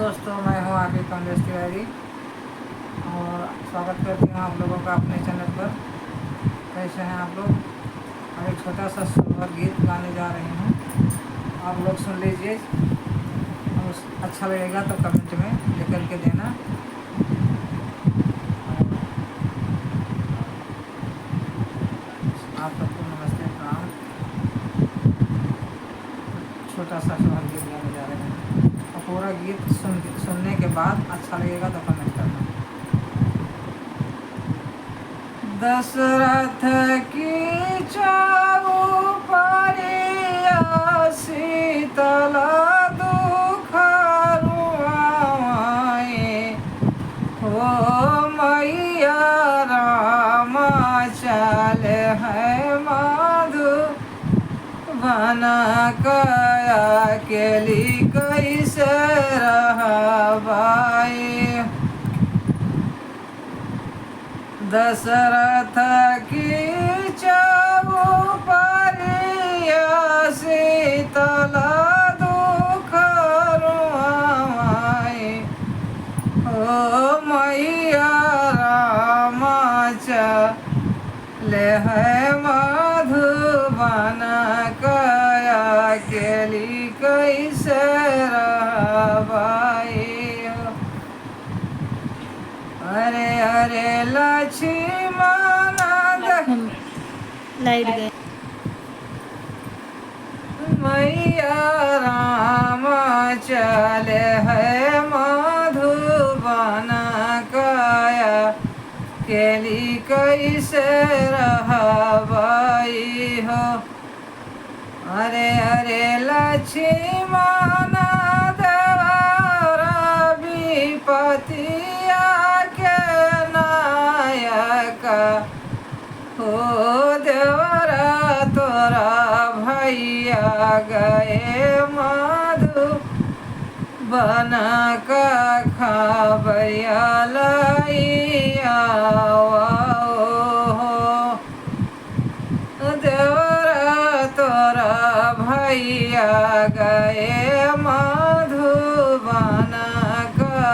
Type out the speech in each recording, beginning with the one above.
दोस्तों, मैं हूँ आपकी कमलेश तिवारी और स्वागत करती हूँ आप लोगों का अपने चैनल पर। कैसे हैं आप लोग? और एक छोटा सा सुंदर गीत गाने जा रही हूँ, आप लोग सुन लीजिए और अच्छा लगेगा तो कमेंट में लिख कर के देना। आप सबको नमस्ते, प्रणाम। छोटा सा सुंदर गीत गाने जा रहे हैं और पूरा गीत सुनने के बाद अच्छा लगेगा तो कमेंट करना। दशरथ की चौपरिया शीतल दुख रुआए, हो मैया राम चल है मधुबन कया केली कैसे रहबाए। दशरथ की चौपरिया शीतल दुख रुआए, हो मैया राम चले है मधुबन कया केली कैसे रहबाए। अरे अरे लक्ष्मण लाइट गए। मैया राम चले है मधुबन कया केली कैसे रहबाई हो। अरे अरे लक्ष्मण देवरा विपतिया के नायक, हो देवरा तोरा भैया गए मधुबन का खबरिया लइया हो। देवरा तोरा भैया गए मधुबन का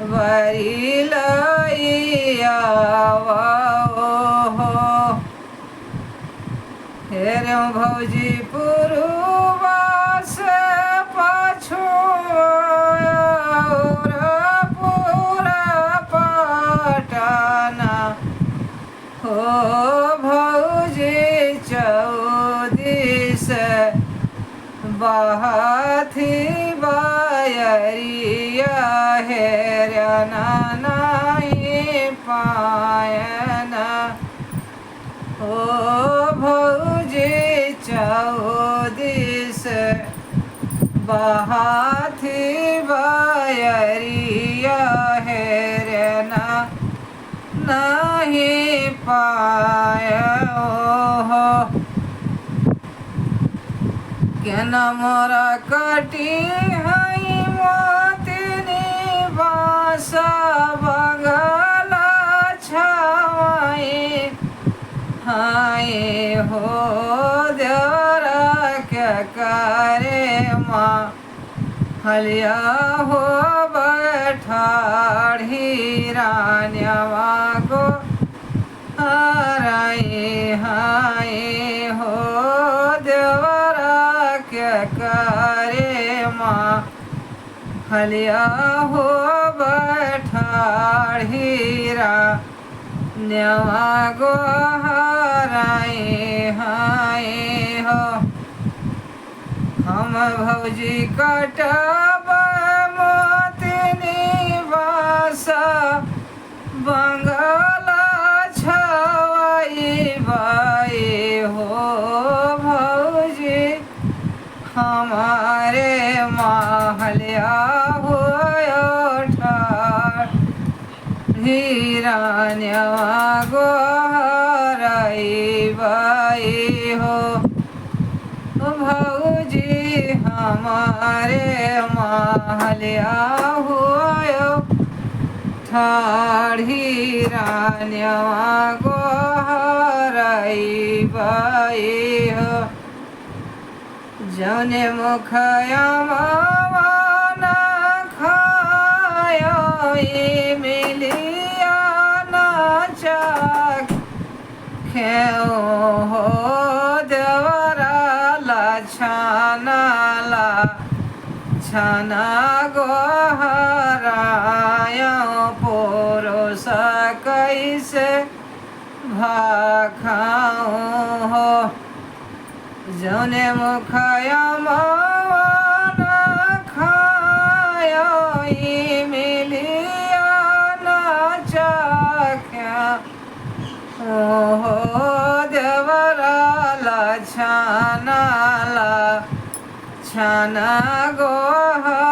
खबरी लइया हो। हेरे भौजी पुरुबा से पछुआ पूरा पटना, हो भौजी चौदिस बहाथी बायरिया हेरना नहीं पायना, हो भौजी चौदिस बहाथी बायरिया हेरना नहीं पाया हो। केना मोरा कटी हई मोतिनी बासा बंगला छाई, हाय हो देवरा के करे माँ हलिया हो बैठाढ़ी रान्यवा गो हराई, हाय हो देवरा के करे माँ हलिया हो बैठाढ़ी रान्यवा गो हराई, हाय हो। हम भौजी कटब मोतिनी बासा बंगला छवाई बाई, हो भौजी हमारे महलिया हो हीरान्यवा गो हराई बाई हो। भौजी हमारे महलिया हुआ ठाढ़ी रान्यवा गो हराई बाई हो। जौने मुखया खेओ हो देवरा छाना गोहराया पुरुष कैसे भाखाओ हो जौने मुखया मवन खायो मिलिया न चाख्या हो देवरा छाना गोहराया